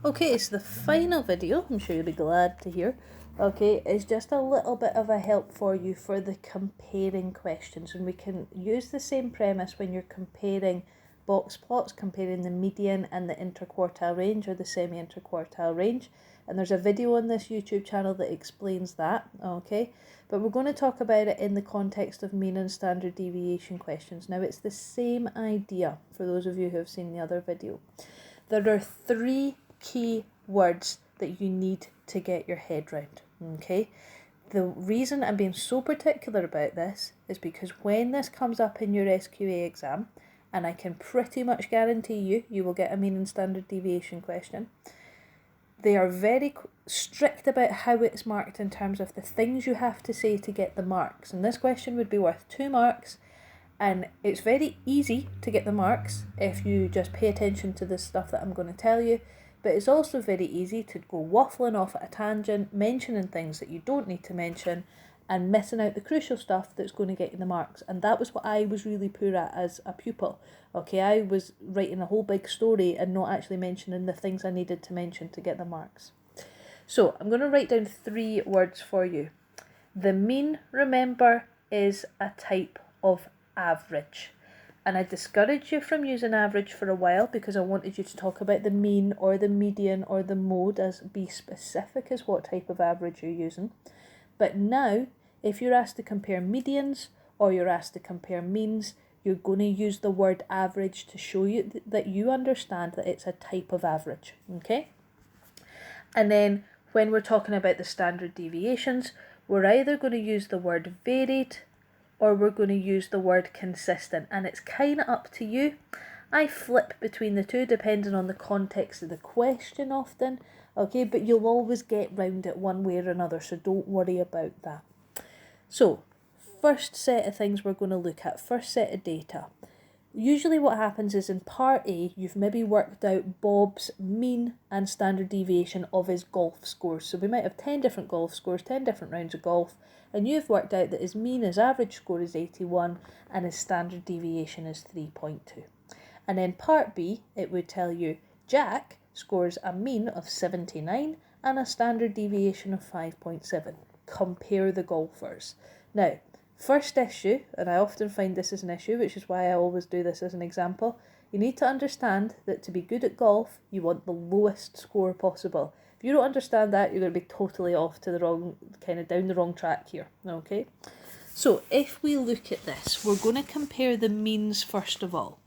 Okay, so the final video, I'm sure you'll be glad to hear, okay, is just a little bit of a help for you for the comparing questions. And we can use the same premise when you're comparing box plots, comparing the median and the interquartile range or the semi-interquartile range. And there's a video on this YouTube channel that explains that, okay? But we're going to talk about it in the context of mean and standard deviation questions. Now, it's the same idea for those of you who have seen the other video. There are three key words that you need to get your head round, okay? The reason I'm being so particular about this is because when this comes up in your SQA exam, and I can pretty much guarantee you will get a mean and standard deviation question, they are very strict about how it's marked in terms of the things you have to say to get the marks. And this question would be worth 2 marks, and it's very easy to get the marks if you just pay attention to the stuff that I'm going to tell you. But it's also very easy to go waffling off at a tangent, mentioning things that you don't need to mention, and missing out the crucial stuff that's going to get you the marks. And that was what I was really poor at as a pupil. Okay, I was writing a whole big story and not actually mentioning the things I needed to mention to get the marks. So I'm going to write down 3 words for you. The mean, remember, is a type of average. And I discouraged you from using average for a while because I wanted you to talk about the mean or the median or the mode, as be specific as what type of average you're using. But now, if you're asked to compare medians or you're asked to compare means, you're going to use the word average to show you that you understand that it's a type of average, okay? And then when we're talking about the standard deviations, we're either going to use the word varied or we're going to use the word consistent, and it's kind of up to you. I flip between the two depending on the context of the question often, okay, but you'll always get round it one way or another, so don't worry about that. So, first set of things we're going to look at, first set of data. Usually what happens is in part A, you've maybe worked out Bob's mean and standard deviation of his golf scores. So we might have 10 different golf scores, 10 different rounds of golf, and you've worked out that his mean, his average score is 81 and his standard deviation is 3.2. And then part B, it would tell you Jack scores a mean of 79 and a standard deviation of 5.7. Compare the golfers. Now, first issue, and I often find this is an issue, which is why I always do this as an example, you need to understand that to be good at golf, you want the lowest score possible. If you don't understand that, you're going to be totally off to the wrong, kind of down the wrong track here, okay? So if we look at this, we're going to compare the means first of all.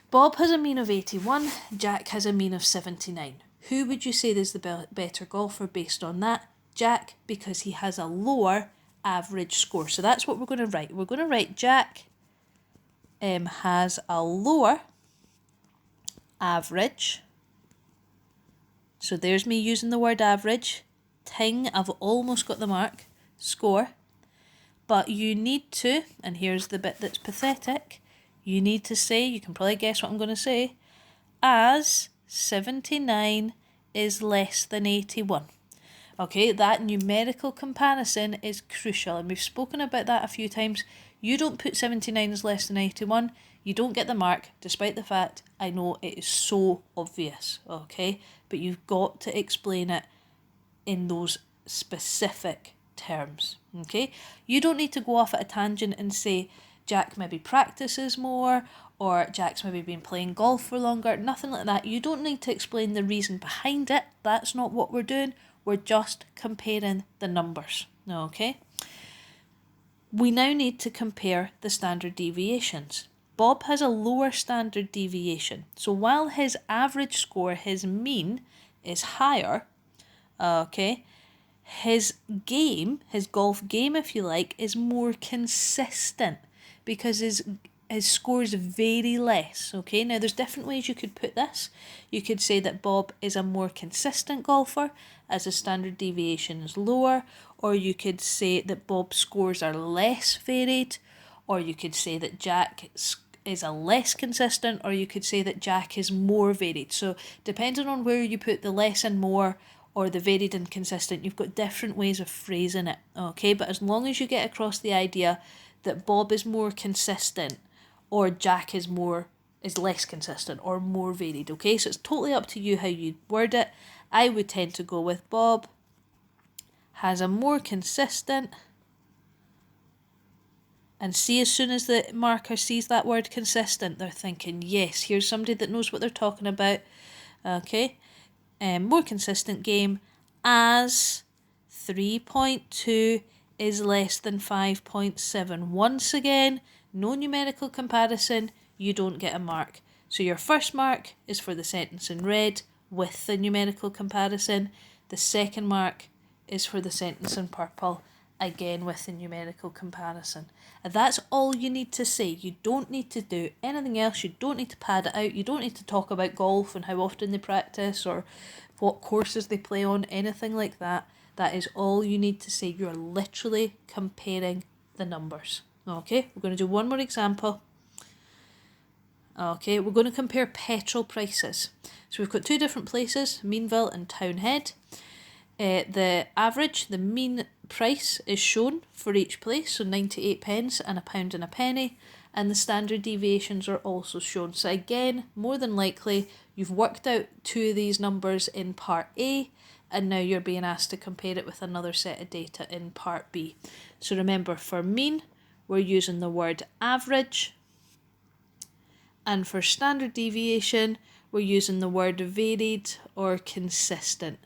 Bob has a mean of 81, Jack has a mean of 79. Who would you say is the better golfer based on that? Jack, because he has a lower average score. So that's what we're going to write. We're going to write Jack has a lower average. So there's me using the word average. Ting, I've almost got the mark. Score. But you need to, and here's the bit that's pathetic, you need to say, you can probably guess what I'm going to say, as 79 is less than 81. Okay, that numerical comparison is crucial, and we've spoken about that a few times. You don't put 79 as less than 81, you don't get the mark, despite the fact I know it is so obvious, okay? But you've got to explain it in those specific terms, okay? You don't need to go off at a tangent and say, Jack maybe practices more, or Jack's maybe been playing golf for longer, nothing like that. You don't need to explain the reason behind it. That's not what we're doing. We're just comparing the numbers, okay? We now need to compare the standard deviations. Bob has a lower standard deviation. So while his average score, his mean, is higher, okay, his game, his golf game, if you like, is more consistent because his scores vary less, okay? Now, there's different ways you could put this. You could say that Bob is a more consistent golfer as his standard deviation is lower, or you could say that Bob's scores are less varied, or you could say that Jack is a less consistent, or you could say that Jack is more varied. So depending on where you put the less and more, or the varied and consistent, you've got different ways of phrasing it, okay? But as long as you get across the idea that Bob is more consistent or Jack is more is less consistent or more varied, okay? So it's totally up to you how you word it. I would tend to go with Bob has a more consistent, and see, as soon as the marker sees that word consistent, they're thinking, yes, here's somebody that knows what they're talking about, okay? More consistent game as 3.2 is less than 5.7. Once again, no numerical comparison, you don't get a mark. So your first mark is for the sentence in red with the numerical comparison. The second mark is for the sentence in purple, again with the numerical comparison. And that's all you need to say. You don't need to do anything else. You don't need to pad it out. You don't need to talk about golf and how often they practice or what courses they play on, anything like that. That is all you need to say. You're literally comparing the numbers. Okay, we're going to do one more example. Okay, we're going to compare petrol prices. So we've got two different places, Meanville and Townhead. The average, the mean price is shown for each place, so 98 pence and £1 and a penny, and the standard deviations are also shown. So again, more than likely, you've worked out two of these numbers in part A, and now you're being asked to compare it with another set of data in part B. So remember, for mean, we're using the word average, and for standard deviation, we're using the word varied or consistent.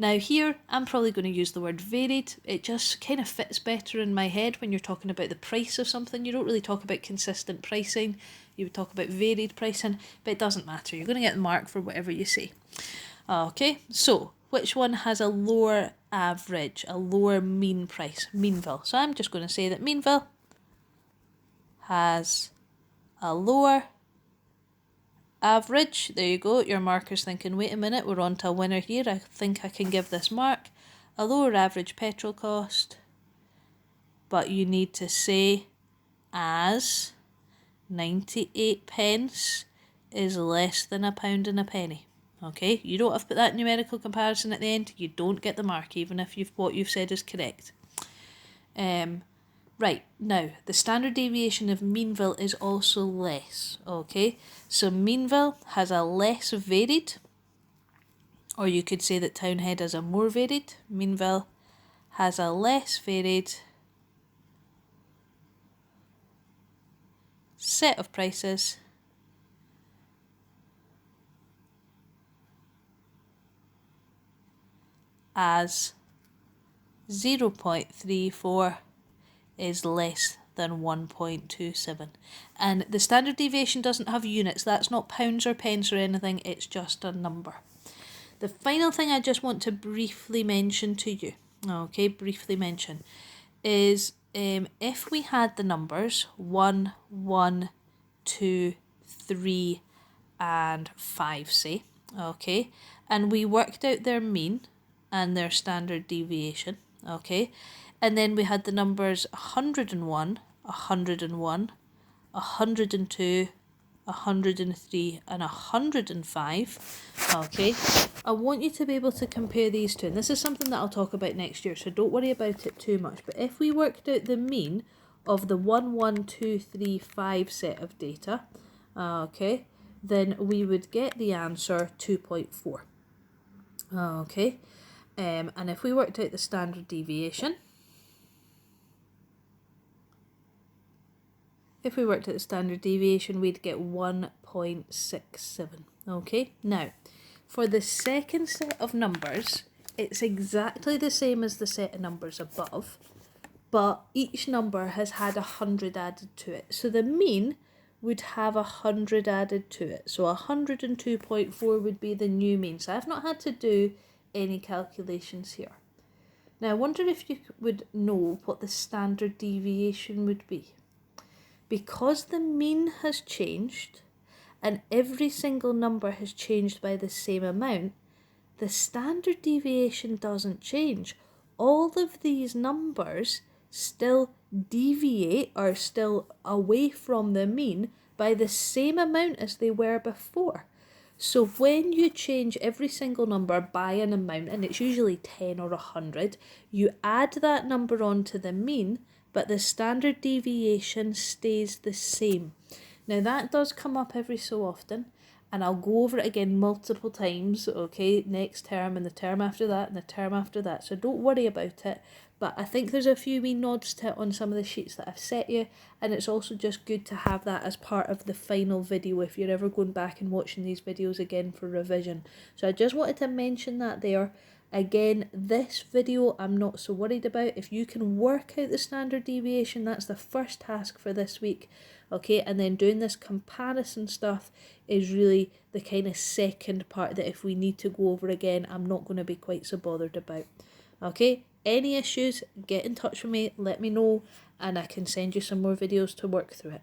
Now here, I'm probably going to use the word varied. It just kind of fits better in my head when you're talking about the price of something. You don't really talk about consistent pricing. You would talk about varied pricing, but it doesn't matter. You're going to get the mark for whatever you say. Okay, so which one has a lower average, a lower mean price? Meanville. So I'm just going to say that Meanville has a lower average. There you go. Your marker's thinking, wait a minute, we're on to a winner here. I think I can give this mark. A lower average petrol cost. But you need to say as 98 pence is less than £1 and a penny. Okay, you don't have to put that numerical comparison at the end. You don't get the mark, even if what you've said is correct. Right, now, the standard deviation of Meanville is also less, okay? So Meanville has a less varied, or you could say that Townhead has a more varied. Meanville has a less varied set of prices as 0.34 is less than 1.27. And the standard deviation doesn't have units. That's not pounds or pence or anything. It's just a number. The final thing I just want to briefly mention to you, okay, is if we had the numbers 1, 1, 2, 3, and 5, say, okay, and we worked out their mean and their standard deviation, okay, and then we had the numbers 101, 101, 102, 103 and 105, okay, I want you to be able to compare these two, and this is something that I'll talk about next year, so don't worry about it too much, but if we worked out the mean of the 1, 1, 2, 3, 5 set of data, okay, then we would get the answer 2.4, okay, and if we worked out the standard deviation, we'd get 1.67. Okay, now, for the second set of numbers, it's exactly the same as the set of numbers above, but each number has had 100 added to it. So the mean would have 100 added to it. So 102.4 would be the new mean. So I've not had to do any calculations here. Now, I wonder if you would know what the standard deviation would be. Because the mean has changed and every single number has changed by the same amount, the standard deviation doesn't change. All of these numbers still deviate or still away from the mean by the same amount as they were before. So when you change every single number by an amount, and it's usually 10 or 100, you add that number onto the mean, but the standard deviation stays the same. Now that does come up every so often, and I'll go over it again multiple times, okay, next term and the term after that and the term after that, so don't worry about it. But I think there's a few wee nods to it on some of the sheets that I've set you, and it's also just good to have that as part of the final video if you're ever going back and watching these videos again for revision. So I just wanted to mention that there. Again, this video I'm not so worried about. If you can work out the standard deviation, that's the first task for this week, okay? And then doing this comparison stuff is really the kind of second part that if we need to go over again, I'm not going to be quite so bothered about, okay? Any issues, get in touch with me, let me know, and I can send you some more videos to work through it.